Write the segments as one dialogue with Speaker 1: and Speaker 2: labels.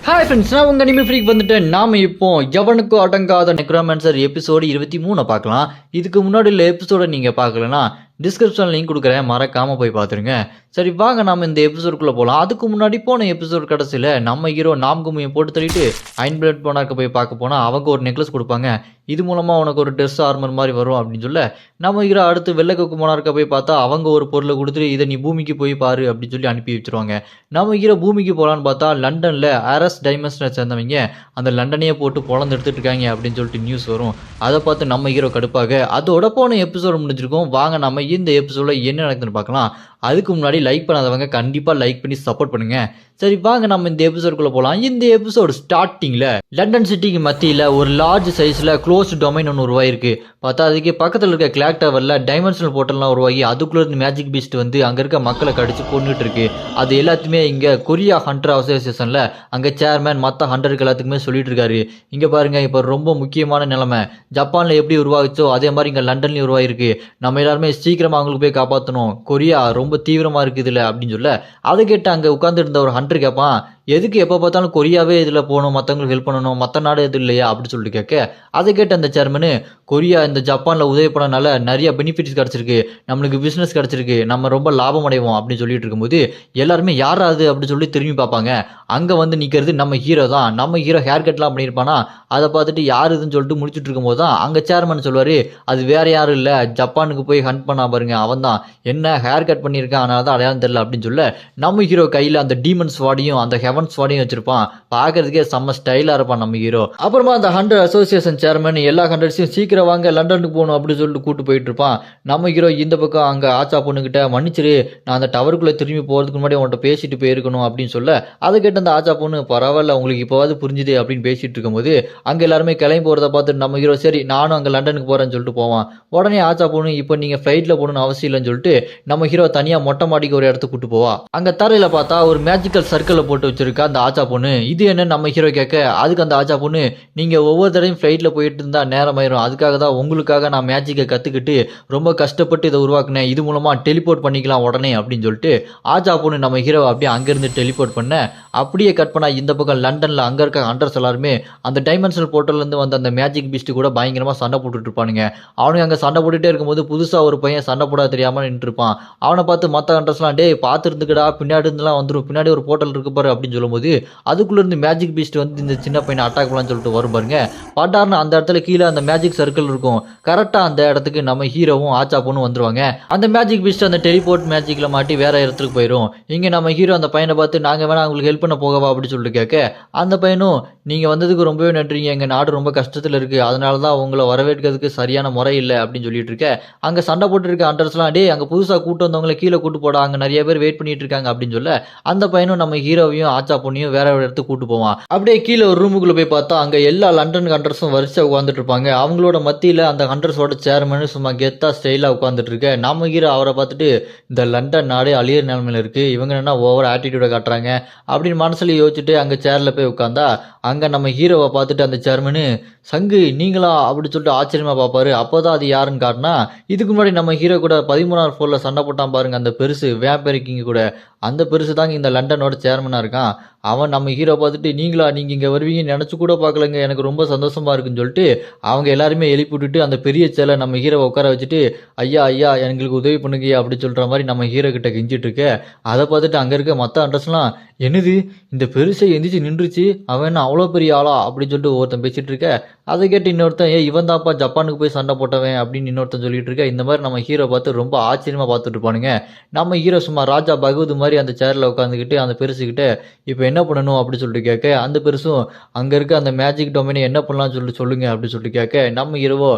Speaker 1: Hi friends, நான் உங்கள் anime freak வந்துட்டேன். நாம் இப்போ எவனுக்கும் அடங்காத நெக்ரோமான்சர் எபிசோடு 23 பார்க்கலாம். இதுக்கு முன்னாடி உள்ள எபிசோடை நீங்கள் பார்க்கலன்னா டிஸ்கிரிப்ஷன் லிங்க் கொடுக்குறேன், மறக்காமல் போய் பார்த்துருங்க. சரி வாங்க நம்ம இந்த எபிசோடுக்குள்ளே போகலாம். அதுக்கு முன்னாடி போன எபிசோடு கடைசியில் நம்ம ஹீரோ நாம்குமியை போட்டு தள்ளிட்டு அயன் பிளட் போனார்க்க போய் பார்க்க போனால் அவங்க ஒரு நெக்லஸ் கொடுப்பாங்க. இது மூலமாக உனக்கு ஒரு ட்ரெஸ் ஆர்மர் மாதிரி வரும் அப்படின்னு சொல்ல நம்ம ஹீரோ அடுத்து வெள்ளைக்கொக்கு போனார்க்க போய் பார்த்தா அவங்க ஒரு பொருளை கொடுத்துட்டு இதை நீ பூமிக்கு போய் பாரு அப்படின்னு சொல்லி அனுப்பி வச்சுருவாங்க. நம்ம ஹீரோ பூமிக்கு போகலான்னு பார்த்தா லண்டனில் ஆர்எஸ் டைமண்ட்ஸை சேர்ந்தவங்க அந்த லண்டனையே போட்டு பொழந்து எடுத்துட்டு இருக்காங்க அப்படின்னு சொல்லிட்டு நியூஸ் வரும். அதை பார்த்து நம்ம ஹீரோ கடுப்பாக அதோட போன எபிசோடு முடிஞ்சிருக்கும். வாங்க நம்ம இந்த எபிசோடில் என்ன நடக்குதுன்னு பார்க்கலாம். அதுக்கு முன்னாடி லைக் பண்ணாதவங்க கண்டிப்பாக லைக் பண்ணி சப்போர்ட் பண்ணுங்க. சரி வாங்க நம்ம இந்த எபிசோடுக்குள்ளே போகலாம். இந்த எபிசோடு ஸ்டார்டிங்கில் லண்டன் சிட்டிக்கு மத்தியில் ஒரு லார்ஜ் சைஸில் க்ளோஸ்ட் டொமைன் ஒன்று உருவாயிருக்கு. பார்த்தா அதுக்கு பக்கத்தில் இருக்க கிளாக் டவரில் டைமென்ஷனல் போர்ட்டல்லாம் உருவாகி அதுக்குள்ளே இருந்து மேஜிக் பீஸ்ட் வந்து அங்கே இருக்க மக்களை கடிச்சு கொண்டுட்டு இருக்கு. அது எல்லாத்தையுமே இங்கே கொரியா ஹண்டர் அசோசியேஷனில் அங்கே சேர்மேன் மற்ற ஹண்டருக்கு எல்லாத்துக்குமே சொல்லிட்டு இருக்காரு. இங்கே பாருங்க, இப்போ ரொம்ப முக்கியமான நிலைமை. ஜப்பானில் எப்படி உருவாச்சோ அதே மாதிரி இங்கே லண்டன்லேயும் உருவாயிருக்கு. நம்ம எல்லாருமே சீக்கிரமாக அவங்களுக்கு போய் காப்பாற்றணும். கொரியா ரொம்ப தீவிரமாக இருக்குது இதில் அப்படின்னு சொல்ல அதை கேட்டு அங்கே உட்கார்ந்து இருந்த ஒரு ஹண்டர் கேட்பான், எதுக்கு எப்போ பார்த்தாலும் கொரியாவே இதில் போகணும், மற்றவங்களுக்கு ஹெல்ப் பண்ணணும், மற்ற நாடு எதுவும் இல்லையா அப்படின்னு சொல்லிட்டு கேட்க அதை கேட்ட அந்த சேர்மனு, கொரியா இந்த ஜப்பானில் உதவி பண்ணனால நிறைய பெனிஃபிட்ஸ் கிடச்சிருக்கு, நம்மளுக்கு பிஸ்னஸ் கிடச்சிருக்கு, நம்ம ரொம்ப லாபம் அடைவோம் அப்படின்னு சொல்லிட்டு இருக்கும்போது எல்லாருமே யாராது அப்படின்னு சொல்லி திரும்பி பார்ப்பாங்க. அங்கே வந்து நிற்கிறது நம்ம ஹீரோ தான். நம்ம ஹீரோ ஹேர் கட்லாம் பண்ணியிருப்பானா அதை பார்த்துட்டு யார் இதுன்னு சொல்லிட்டு முடிச்சுட்டு இருக்கும்போது தான் அங்கே சேர்மன் சொல்லுவார், அது வேற யாரும் இல்லை, ஜப்பானுக்கு போய் ஹண்ட் பண்ணா பாருங்க அவன் தான், என்ன ஹேர் கட் பண்ணியிருக்கான் அதனால தான் அடையாளம் தெரியல அப்படின்னு சொல்ல நம்ம ஹீரோ கையில் அந்த டீமன்ஸ் வாடியும் அந்த ஹெவன்ஸ் வாடியும் வச்சிருப்பான். பார்க்கறதுக்கே செம்ம ஸ்டைலாக இருப்பான் நம்ம ஹீரோ. அப்புறமா அந்த ஹண்டர் அசோசியேஷன் சேர்மன் எல்லா ஹண்டர்ஸையும் சீக்கிரம் வாங்க லண்டனுக்கு போகணும் அப்படின்னு சொல்லிட்டு கூட்டு போயிட்டு இருப்பான். நம்ம ஹீரோ இந்த பக்கம் அங்கே ஆச்சா பொண்ணுக்கிட்ட, மன்னிச்சிரு நான் அந்த டவருக்குள்ளே திரும்பி போகிறதுக்கு முன்னாடி அவன்கிட்ட பேசிட்டு போயிருக்கணும் அப்படின்னு சொல்ல அதை கேட்டு அந்த ஆச்சா பொண்ணு, பரவாயில்ல உங்களுக்கு இப்போவாது புரிஞ்சுது அப்படின்னு பேசிட்டு இருக்கும்போது அங்கே எல்லாருமே கிளம்பி போகிறத பார்த்துட்டு நம்ம ஹீரோ சரி நானும் அங்கே லண்டனுக்கு போகிறேன்னு சொல்லிட்டு போவான். உடனே ஆச்சா பொண்ணு, இப்போ நீங்கள் ஃப்ளைட்டில் போகணும்னு அவசியம் இல்லைன்னு சொல்லிட்டு நம்ம ஹீரோ தனியாக மொட்டை மாடிக்கு ஒரு இடத்துக்கு கூட்டு போவா. அங்கே தரையில் பார்த்தா ஒரு மேஜிக்கல் சர்க்கிளில் போட்டு வச்சிருக்கா அந்த ஆச்சா பொண்ணு. இது என்ன நம்ம ஹீரோ கேட்க அதுக்கு அந்த ஆச்சா பொண்ணு, நீங்கள் ஒவ்வொரு தடையும் ஃப்ளைட்டில் போயிட்டு இருந்தா நேரம் ஆயிரும், அதுக்காக தான் உங்களுக்காக நான் மேஜிக்கை கற்றுக்கிட்டு ரொம்ப கஷ்டப்பட்டு இதை உருவாக்குனேன், இது மூலமாக டெலிபோர்ட் பண்ணிக்கலாம் உடனே அப்படின்னு சொல்லிட்டு ஆச்சா பொண்ணு நம்ம ஹீரோ அப்படியே அங்கேருந்து டெலிபோர்ட் பண்ண அப்படியே கட் பண்ணா இந்த பக்கம் லண்டனில் அங்கே இருக்க ஹண்டர்ஸ் எல்லாருமே அந்த டைமென்ஷனல் போர்ட்டல்லேருந்து வந்த அந்த மேஜிக் பீஸ்ட் கூட பயங்கரமாக சண்டை போட்டுட்டு இருப்பானுங்க. அவனுக்கு அங்கே சண்டை போட்டுகிட்டே இருக்கும்போது புதுசாக ஒரு பையன் சண்டை போட தெரியாமல் நின்று இருப்பான். அவனை பார்த்து மற்ற ஹண்டர்ஸ்லாம், டே பார்த்து இருந்துக்கடா பின்னாடி இருந்துலாம் வந்துடும், பின்னாடி ஒரு போர்ட்டல் இருக்கு பாரு அப்படின்னு சொல்லும்போது அதுக்குள்ளே இருந்து மேஜிக் பீஸ்ட் வந்து இந்த சின்ன பையனை அட்டாக் பண்ணலான்னு சொல்லிட்டு வரும் பாருங்க. பட்டார்னு அந்த இடத்துல கீழே அந்த மேஜிக் சர்க்கிள் இருக்கும். கரெக்டாக அந்த இடத்துக்கு நம்ம ஹீரோவும் ஆச்சா பொண்ணு வந்துருவாங்க. அந்த மேஜிக் பீஸ்ட் அந்த டெலிபோர்ட் மேஜிக்கில் மாட்டி வேற இடத்துக்கு போயிடும். இங்கே நம்ம ஹீரோ அந்த பையனை பார்த்து, நாங்கள் வேணா உங்களுக்கு ஹெல்ப் பண்ண போகவா அப்படின்னு சொல்லிட்டு கேட்க அந்த பையனும், நீங்கள் வந்ததுக்கு ரொம்பவே நன்றிங்க, எங்கள் நாடு ரொம்ப கஷ்டத்தில் இருக்குது, அதனால தான் உங்களை வரவேற்கிறதுக்கு சரியான முறை இல்லை அப்படின்னு சொல்லிட்டு இருக்க அங்கே சண்டை போட்டு இருக்க ஹண்டர்ஸ்லாம், டே அங்கே புதுசாக கூட்டு வந்தவங்களை கீழே கூட்டு போட, அங்கே நிறைய பேர் வெயிட் பண்ணிட்டு இருக்காங்க அப்படின்னு சொல்ல அந்த பையனும் நம்ம ஹீரோவையும் ஆச்சா பொண்ணையும் வேற ஒரு இடத்துக்கு கூட்டு போவான். அப்படியே கீழே ஒரு ரூமுக்குள்ள போய் பார்த்தா அங்கே எல்லா லண்டன் ஹண்டர்ஸும் வரிசை உட்காந்துட்டு இருப்பாங்க. அவங்களோட மத்தியில் அந்த ஹண்டர்ஸோட சேர்மனு சும்மா கெத்தா ஸ்டைலாக உட்காந்துட்டு இருக்க நம்ம ஹீரோ அவரை பார்த்துட்டு, இந்த லண்டன் நாடு அழியிற நிலைமையில இருக்கு, இவங்க என்ன ஓவர் ஆட்டிடியூட காட்டுறாங்க அப்படின்னு மனசுல யோசிச்சுட்டு அங்கே சேரில் போய் உட்காந்தா அங்கே நம்ம ஹீரோவை பார்த்துட்டு அந்த சேர்மனு, சங்கு நீங்களா அப்படின்னு சொல்லிட்டு ஆச்சரியமா பார்ப்பாரு. அப்போதான் அது யாருன்னு காட்டினா இதுக்கு முன்னாடி நம்ம ஹீரோ கூட 13ஆம் ஃப்ளோரில் சண்டை போட்டான் பாருங்க அந்த பெருசு வேம்பரிக்கிங்க கூட, அந்த பெருசு தாங்க இந்த லண்டனோட சேர்மனாக இருக்கான். அவன் நம்ம ஹீரோ பார்த்துட்டு, நீங்கள் இங்கே வருவீங்கன்னு நினச்சி கூட பார்க்கலங்க, எனக்கு ரொம்ப சந்தோஷமாக இருக்குன்னு சொல்லிட்டு அவங்க எல்லாருமே எழுப்பி விட்டுட்டு அந்த பெரிய சேலை நம்ம ஹீரோவை உட்கார வச்சுட்டு, ஐயா ஐயா எங்களுக்கு உதவி பண்ணுங்க அப்படி சொல்கிற மாதிரி நம்ம ஹீரோ கிட்ட கெஞ்சிட்டு இருக்க. அதை பார்த்துட்டு அங்கே இருக்க மற்ற அண்ட்ரஸ்லாம், என்னது இந்த பெருசை எந்திரிச்சு நின்றுச்சு, அவன் அவ்வளோ பெரிய ஆளா அப்படின்னு சொல்லிட்டு ஒருத்தன் பேசிட்டு இருக்க. அதை கேட்டு இன்னொருத்தன், இவன் தான்ப்பா ஜப்பானுக்கு போய் சண்டை போட்டவன் அப்படின்னு இன்னொருத்தன் சொல்லிட்டு இருக்க. இந்த மாதிரி நம்ம ஹீரோ பார்த்து ரொம்ப ஆச்சரியமாக பார்த்துட்டு இருப்பானுங்க. நம்ம ஹீரோ சும்மா ராஜா பகவத் மாதிரி அந்த சேரில் உட்காந்துக்கிட்டு அந்த பெருசுக்கிட்ட இப்போ என்ன பண்ணணும் அப்படின்னு சொல்லிட்டு கேட்க அந்த பெருசும், அங்கே இருக்க அந்த மேஜிக் டொமைனை என்ன பண்ணலாம்னு சொல்லிட்டு சொல்லுங்க அப்படின்னு சொல்லிட்டு கேட்க நம்ம ஹீரோவோ,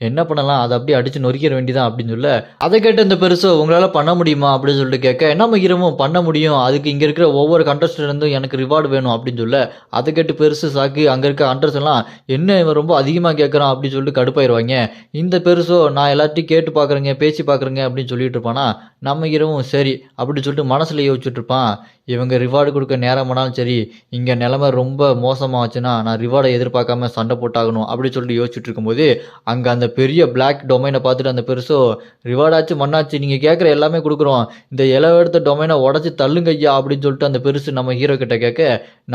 Speaker 1: என்ன பண்ணலாம், அதை அப்படியே அடிச்சு நொறுக்கிற வேண்டியதான் அப்படின்னு சொல்ல அதை கேட்டு இந்த பெருசோ, உங்களால் பண்ண முடியுமா அப்படின்னு சொல்லிட்டு கேட்க நம்ம ஹீரோவும், பண்ண முடியும், அதுக்கு இங்கே இருக்கிற ஒவ்வொரு கண்டஸ்டன்ட்டும் எனக்கு ரிவார்டு வேணும் அப்படின்னு சொல்ல அதை கேட்டு பெருசு சாக்கு அங்கே இருக்க ஹண்டர்ஸ் எல்லாம், என்ன இவன் ரொம்ப அதிகமாக கேட்குறான் அப்படின்னு சொல்லிட்டு கடுப்பாயிருவாங்க. இந்த பெருசோ, நான் எல்லாத்தையும் கேட்டு பார்க்குறேங்க பேசி பார்க்குறேங்க அப்படின்னு சொல்லிட்டு இருப்பானா நம்ம ஹீரோவும் சரி அப்படின்னு சொல்லிட்டு மனசில் யோசிச்சுட்டு இருப்பான். இவங்க ரிவார்டு கொடுக்க நேரமானாலும் சரி, இங்கே நிலைமை ரொம்ப மோசமாகச்சுன்னா நான் ரிவார்டை எதிர்பார்க்காம சண்டை போட்டாகணும் அப்படின்னு சொல்லிட்டு யோசிச்சுட்டு இருக்கும்போது அங்கே அந்த பெரிய பிளாக் டொமைனை பார்த்துட்டு அந்த பெருசோ, ரிவார்டாச்சு மண்ணாச்சு நீங்கள் கேட்குற எல்லாமே கொடுக்குறோம், இந்த இலவெடுத்த டொமைனை உடச்சி தள்ளுங்க ஐயா அப்படின்னு சொல்லிட்டு அந்த பெருசு நம்ம ஹீரோ கிட்ட கேட்க,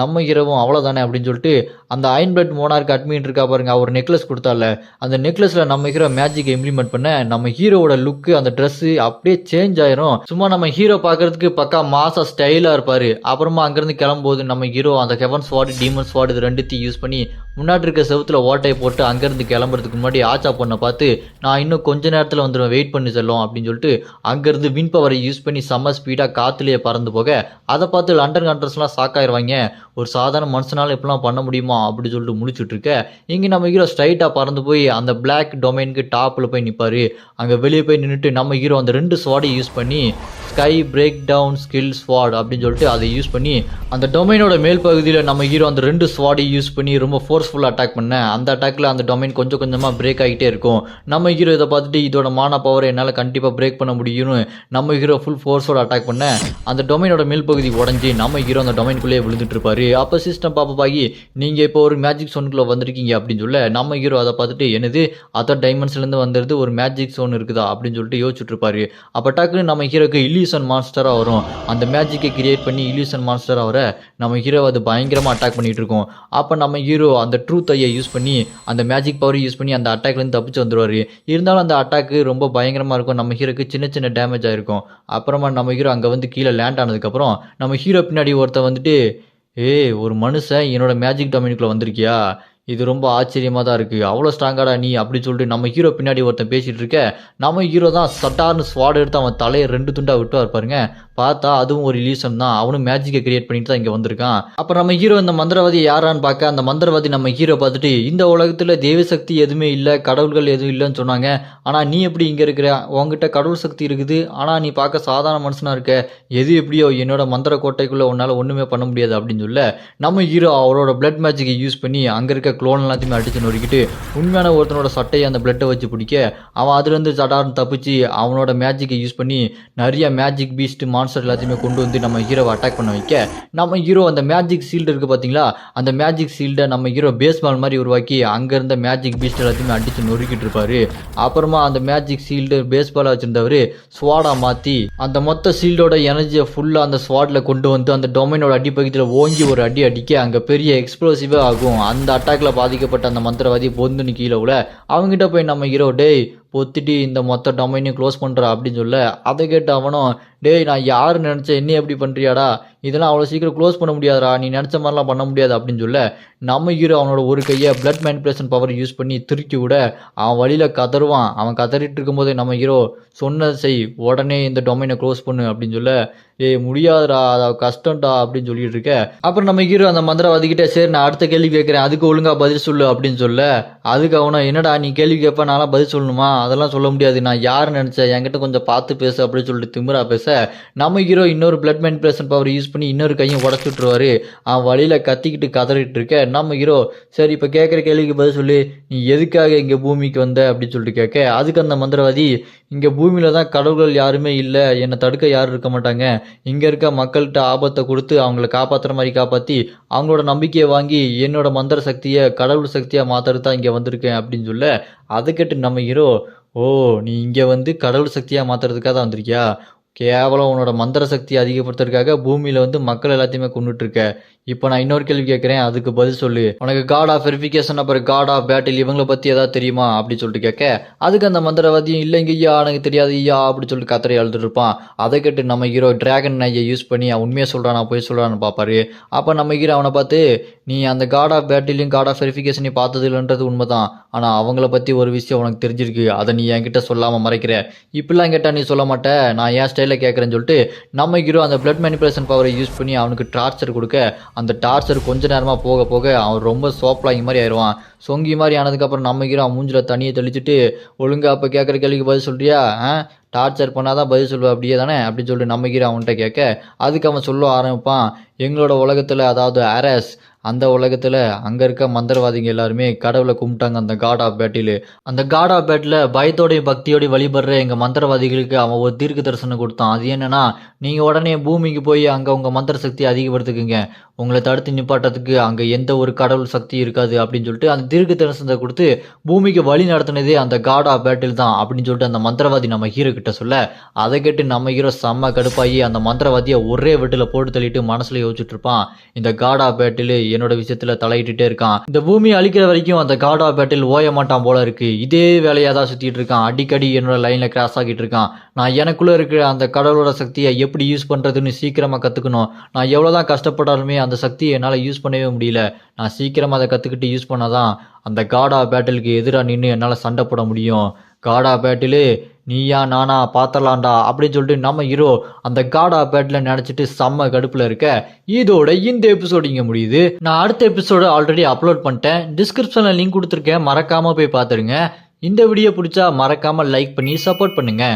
Speaker 1: நம்ம ஹீரோவும் அவ்வளோதானே அப்படின்னு சொல்லிட்டு அந்த அயன் பிளட் மோனார்க் அட்மின் இருக்கா பாருங்க, அவர் நெக்லஸ் கொடுத்தால அந்த நெக்லஸில் நம்ம ஹீரோ மேஜிக்கை இம்ப்ளிமெண்ட் பண்ண நம்ம ஹீரோவோட லுக்கு அந்த ட்ரெஸ்ஸு அப்படியே சேஞ்ச் ஆயிரும். சும்மா நம்ம ஹீரோ பார்க்கறதுக்கு பக்கா மாசா ஸ்டைலாக இருப்பார். அப்புறமா அங்கேருந்து கிளம்பும்போது நம்ம ஹீரோ அந்த ஹெவன் ஸ்வாட் டீமன் ஸ்வாட் இது ரெண்டுத்தையும் யூஸ் பண்ணி முன்னாடி இருக்க செவத்தில் ஓட்டையை போட்டு அங்கேருந்து கிளம்புறதுக்கு முன்னாடி ஆச்சா பொண்ணை பார்த்து நான் இன்னும் கொஞ்ச நேரத்தில் வந்துடுவேன் வெயிட் பண்ணி செல்லும் அப்படின்னு சொல்லிட்டு அங்கேருந்து வின் பவரை யூஸ் பண்ணி செம்ம ஸ்பீடாக காற்றுலேயே பறந்து போக அதை பார்த்து லண்டன் கண்ட்ரஸ்லாம் ஷாக்காயிருவாங்க. ஒரு சாதாரண மனுஷனால இப்படிலாம் பண்ண முடியுமா அப்படின்னு சொல்லிட்டு முடிச்சுட்டு இருக்க இங்கே நம்ம ஹீரோ ஸ்ட்ரைட்டாக பறந்து போய் அந்த பிளாக் டொமைனுக்கு டாப்பில் போய் நிற்பார். அங்கே வெளியே போய் நின்றுட்டு நம்ம ஹீரோ அந்த 2 ஸ்வாடை யூஸ் பண்ணி ஸ்கை பிரேக் டவுன் ஸ்கில் ஸ்வாட் அப்படின்னு சொல்லிட்டு அதை யூஸ் பண்ணி அந்த டொமைனோட மேல் பகுதியில் நம்ம ஹீரோ அந்த 2 ஸ்வாடை யூஸ் பண்ணி ரொம்ப ஃபோர்ஸ்ஃபுல்லாக அட்டாக் பண்ண அந்த அட்டாக்ல அந்த டொமைன் கொஞ்சம் கொஞ்சமாக பிரேக் ஆகிட்டே இருக்கும். நம்ம ஹீரோ இதை பார்த்துட்டு இதோட மான பவர் என்னால் கண்டிப்பாக பிரேக் பண்ண முடியும்னு நம்ம ஹீரோ ஃபுல் ஃபோர்ஸோட அட்டாக் பண்ண அந்த டொமைனோட மேல் பகுதி உடஞ்சி நம்ம ஹீரோ அந்த டொமைனுக்குள்ளேயே விழுந்துட்டு இருப்பாரு. அப்போ சிஸ்டம் பாப்பாகி நீங்கள் இப்போ ஒரு மேஜிக் சோனுக்குள்ளே வந்திருக்கீங்க அப்படின்னு சொல்ல நம்ம ஹீரோ அதை பார்த்துட்டு என்னது அதர் டைமென்ஷன்லேருந்து வந்துருது ஒரு மேஜிக் சோன் இருக்குதா அப்படின்னு சொல்லிட்டு யோசிச்சுட்டு இருப்பாரு. அப்போ டக்குன்னு நம்ம ஹீரோக்கு இல்யூஷன் மான்ஸ்டராக வரும். அந்த மேஜிக்கை கிரியேட் பண்ணி இல்யூஷன் மான்ஸ்டராக வர நம்ம ஹீரோ அது பயங்கரமாக அட்டாக் பண்ணிட்டு இருக்கோம். அப்போ நம்ம ஹீரோ அந்த ட்ரூத் ஐயை யூஸ் பண்ணி அந்த மேஜிக் பவரை யூஸ் பண்ணி அந்த அட்டாக்லேருந்து தப்பிச்சு வந்துடுவார். இருந்தாலும் அந்த அட்டாக்கு ரொம்ப பயங்கரமாக இருக்கும். நம்ம ஹீரோக்கு சின்ன சின்ன டேமேஜ் ஆகிருக்கும். அப்புறமா நம்ம ஹீரோ அங்கே வந்து கீழே லேண்ட் ஆனதுக்கப்புறம் நம்ம ஹீரோ பின்னாடி ஒருத்தர் வந்துட்டு ஒரு மனுஷன் என்னோட மேஜிக் டொமைனுக்குள்ளே வந்திருக்கியா, இது ரொம்ப ஆச்சரியமாக தான் இருக்குது, அவ்வளோ ஸ்ட்ராங்காடா நீ அப்படின்னு சொல்லிட்டு நம்ம ஹீரோ பின்னாடி ஒருத்தன் பேசிகிட்டு இருக்க நம்ம ஹீரோ தான் சட்டார்னு ஸ்வாட் எடுத்து அவன் தலையை 2 துண்டாக விட்டு இருப்பாருங்க. பார்த்தா அதுவும் ஒரு இல்யூஷன் தான், அவனும் மேஜிக்கை கிரியேட் பண்ணிட்டு தான் இங்கே வந்திருக்கான். அப்புறம் நம்ம ஹீரோ இந்த மந்திரவாதி யாரான்னு பார்க்க அந்த மந்திரவாதி நம்ம ஹீரோ பார்த்துட்டு இந்த உலகத்தில் தெய்வ சக்தி எதுவுமே இல்லை, கடவுள்கள் எதுவும் இல்லைன்னு சொன்னாங்க, ஆனால் நீ எப்படி இங்கே இருக்கிற, உங்ககிட்ட கடவுள் சக்தி இருக்குது, ஆனால் நீ பார்க்க சாதாரண மனுஷனாக இருக்க, எது எப்படியோ என்னோட மந்திர கோட்டைக்குள்ளே உன்னால் ஒன்றுமே பண்ண முடியாது அப்படின்னு சொல்ல நம்ம ஹீரோ அவரோட பிளட் மேஜிக்கை யூஸ் பண்ணி அங்கே இருக்க க்ளோன் எல்லாத்தையுமே அடிச்சு நொறுக்கிட்டு உண்மையான ஒருத்தனோட சட்டையை அந்த பிளட்டை வச்சு பிடிக்க அவன் அதுலேருந்து சடார்னு தப்பிச்சு அவனோட மேஜிக்கை யூஸ் பண்ணி நிறைய மேஜிக் பீஸ்ட் மான்ஸ்டர் எல்லாத்தையுமே கொண்டு வந்து நம்ம ஹீரோவை அட்டாக் பண்ண வைக்க நம்ம ஹீரோ அந்த மேஜிக் ஷீல்டு இருக்குது பார்த்தீங்களா, அந்த மேஜிக் ஷீல்டை நம்ம ஹீரோ பேஸ்பால் மாதிரி உருவாக்கி அங்கே இருந்த மேஜிக் பீஸ்ட் எல்லாத்தையுமே அடித்து நொறுக்கிட்டு இருப்பாரு. அப்புறமா அந்த மேஜிக் ஷீல்டு பேஸ்பாலாக வச்சிருந்தவர் ஸ்வாடாக மாற்றி அந்த மொத்த ஷீல்டோட எனர்ஜியை ஃபுல்லாக அந்த ஸ்வாடில் கொண்டு வந்து அந்த டொமைனோட அடிப்பகுதியில் ஓங்கி ஒரு அடி அடிக்க அங்கே பெரிய எக்ஸ்ப்ளோசிவாக ஆகும். அந்த அட்டாக்ல பாதிக்கப்பட்ட அந்த மந்திரவாதி பொந்துன்னு கீழே விட அவங்ககிட்ட போய் நம்ம ஹீரோ டேய் பொத்திட்டு இந்த மொத்த டொமைனையும் க்ளோஸ் பண்ணுறா அப்படின்னு சொல்ல அதை கேட்டு அவனும் டேய் நான் யார் நினச்சேன் என்ன எப்படி பண்ணுறியாடா, இதெல்லாம் அவ்வளோ சீக்கிரம் க்ளோஸ் பண்ண முடியாதா, நீ நினச்ச மாதிரிலாம் பண்ண முடியாது அப்படின்னு சொல்ல நம்ம ஹீரோ அவனோட ஒரு கையை பிளட் மேனிபுலேஷன் பவர் யூஸ் பண்ணி திருக்கி விட அவன் வழியில் கதறுவான். அவன் கதறிட்டு இருக்கும்போதே நம்ம ஹீரோ சொன்னதை செய் உடனே இந்த டொமைனை க்ளோஸ் பண்ணு அப்படின்னு சொல்ல முடியாதுடா அது கஷ்டம்டா அப்படின்னு சொல்லிட்டு இருக்க. அப்புறம் நம்ம ஹீரோ அந்த மந்திரவாதிக்கிட்ட சரி நான் அடுத்த கேள்வி கேட்குறேன் அதுக்கு ஒழுங்காக பதில் சொல்லு அப்படின்னு சொல்ல அதுக்கு அவனை என்னடா நீ கேள்வி கேட்ப நான்லாம் பதில் சொல்லணுமா, அதெல்லாம் சொல்ல முடியாது, நான் யார் நினச்சேன் என்கிட்ட கொஞ்சம் பார்த்து பேசு அப்படின்னு சொல்லிட்டு திமிரா பேச நம்ம ஹீரோ இன்னொரு பிளட் மேனிபுலேஷன் பவர் யூஸ் பண்ணி இன்னொரு கையும் உடச்சு விட்டுருவாரு. அவன் வழியில் கத்திக்கிட்டு கதறிட்டு இருக்க நம்ம ஹீரோ சரி இப்போ கேட்குற கேள்விக்கு பதில் சொல்லி நீ எதுக்காக இங்கே பூமிக்கு வந்த அப்படின்னு சொல்லிட்டு கேட்க அதுக்கு அந்த மந்திரவாதி இங்கே பூமியில் தான் கடவுள்கள் யாருமே இல்லை, என்னை தடுக்க யாரும் இருக்க மாட்டாங்க, இங்கே இருக்க மக்கள்கிட்ட ஆபத்தை கொடுத்து அவங்கள காப்பாற்றுற மாதிரி காப்பாற்றி அவங்களோட நம்பிக்கையை வாங்கி என்னோட மந்திர சக்தியை கடவுள் சக்தியாக மாற்றுறது தான் இங்கே வந்திருக்கேன் அப்படின்னு சொல்ல அதை கேட்டு நம்ம ஹீரோ நீ இங்கே வந்து கடவுள் சக்தியாக மாற்றுறதுக்காக தான் வந்திருக்கியா, கேவலம் உன்னோட மந்திர சக்தி அதிகப்படுத்துறதுக்காக பூமியில் வந்து மக்கள் எல்லாத்தையுமே கொண்டுட்டு இருக்க, இப்போ நான் இன்னொரு கேள்வி கேட்குறேன் அதுக்கு பதில் சொல்லு, உனக்கு காட் ஆஃப் வெரிஃபிகேஷன் அப்புறம் காட் ஆஃப் பேட்டில் இவங்களை பற்றி ஏதாவது தெரியுமா அப்படின்னு சொல்லிட்டு கேட்க அதுக்கு அந்த மந்திரவாதியும் இல்லைங்க ஐயா எனக்கு தெரியாது ஐயா அப்படின்னு சொல்லிட்டு கத்தரை எழுதிட்டு இருப்பான். அதை கேட்டு நம்ம ஹீரோ டிராகன் ஐயை யூஸ் பண்ணி அவன் உண்மையாக சொல்கிறானா போய் சொல்கிறான்னு பார்ப்பாரு. அப்போ நம்ம ஹீரோ அவனை பார்த்து நீ அந்த காட் ஆஃப் பேட்டிலையும் காட் ஆஃப் வெரிஃபிகேஷனையும் பார்த்தது இல்லைன்றது உண்மை தான், ஆனால் அவங்கள பற்றி ஒரு விஷயம் உனக்கு தெரிஞ்சிருக்கு அதை நீ என்கிட்ட சொல்லாமல் மறைக்கிற, இப்படிலாம் கேட்டால் நீ சொல்ல மாட்டேன் நான் ஏன் ஸ்டைலில் கேட்குறேன்னு சொல்லிட்டு நம்ம ஹீரோ அந்த பிளட் மேனிபுலேஷன் பவரை யூஸ் பண்ணி அவனுக்கு டார்ச்சர் கொடுக்க அந்த டார்ச்சர் கொஞ்ச நேரமாக போக போக அவன் ரொம்ப சோப்லாங்கி மாதிரி ஆயிடுவான். சொங்கி மாதிரி ஆனதுக்கப்புறம் நம்ம ஹீரோ அவன் மூஞ்சில் தண்ணியை தெளிச்சுட்டு ஒழுங்கா அப்போ கேட்குற கேள்விக்கு பதில் சொல்கிறியா, டார்ச்சர் பண்ணாதான் பதில் சொல்லுவா அப்படியே தானே அப்படின்னு சொல்லிட்டு நம்ம ஹீரோ அவன்கிட்ட கேட்க அதுக்கு அவன் சொல்ல ஆரம்பிப்பான் எங்களோட உலகத்தில் அதாவது அரஸ் அந்த உலகத்தில் அங்கே இருக்க மந்திரவாதிங்க எல்லாருமே கடவுளை கும்பிட்டாங்க அந்த காட் ஆஃப் பேட்டில், அந்த காட் ஆஃப் பேட்டில் பயத்தோடையும் பக்தியோடையும் வழிபடுற எங்கள் மந்திரவாதிகளுக்கு அவன் ஒரு தீர்க்க தரிசனம் கொடுத்தான். அது என்னன்னா நீங்கள் உடனே பூமிக்கு போய் அங்கே உங்கள் மந்திர சக்தியை அதிகப்படுத்துக்குங்க, உங்களை தடுத்து நிப்பாட்டத்துக்கு அங்கே எந்த ஒரு கடவுள் சக்தி இருக்காது அப்படின்னு சொல்லிட்டு அந்த தீர்க்க தரிசனத்தை கொடுத்து பூமிக்கு வழி நடத்தினதே அந்த காட் ஆஃப் பேட்டில் தான் அப்படின்னு சொல்லிட்டு அந்த மந்திரவாதி நம்ம ஹீரோ கிட்ட சொல்ல, அதை கேட்டு நம்ம ஹீரோ செம்ம கடுப்பாகி அந்த மந்திரவாதியை ஒரே வெட்டில் போட்டு தள்ளிட்டு மனசுல யோசிச்சுட்டு இருப்பான். இந்த காட் ஆஃப் பேட்டில் என்னோட விஷயத்துல தலையிட்டுட்டே இருக்கான். இந்த பூமி அழிக்கிற வரைக்கும் அந்த காட் ஆஃப் பேட்டில் ஓய மாட்டான் போல இருக்கு. இதே வேலையாக தான் சுத்திட்டு இருக்கான். அடிக்கடி என்னோட லைன்ல கிராஸ் ஆகிட்டு இருக்கான். நான் எனக்குள்ள இருக்கிற அந்த கடவுளோட சக்தியை எப்படி யூஸ் பண்றதுன்னு சீக்கிரமா கத்துக்கணும். நான் எவ்வளவுதான் கஷ்டப்பட்டாலுமே அந்த சக்தியை என்னால் யூஸ் பண்ணவே முடியல. நான் சீக்கிரமா அதை கத்துக்கிட்டு யூஸ் பண்ணாதான் அந்த காட் ஆஃப் பேட்டிலுக்கு எதிராக நின்று என்னால் சண்டை போட முடியும். காட் ஆஃப் பேட்டிலு நீயா நானா பாத்தலாண்டா அப்படின்னு சொல்லிட்டு நம்ம ஹீரோ அந்த காட் ஆஃப் பேட்டில் நினைச்சிட்டு செம்ம கடுப்புல இருக்க. இதோட இந்த எபிசோடு இங்க முடியுது. நான் அடுத்த எபிசோடு ஆல்ரெடி அப்லோட் பண்ணிட்டேன். டிஸ்கிரிப்ஷன்ல லிங்க் கொடுத்துருக்கேன், மறக்காம போய் பார்த்துருங்க. இந்த வீடியோ பிடிச்சா மறக்காம லைக் பண்ணி சப்போர்ட் பண்ணுங்க.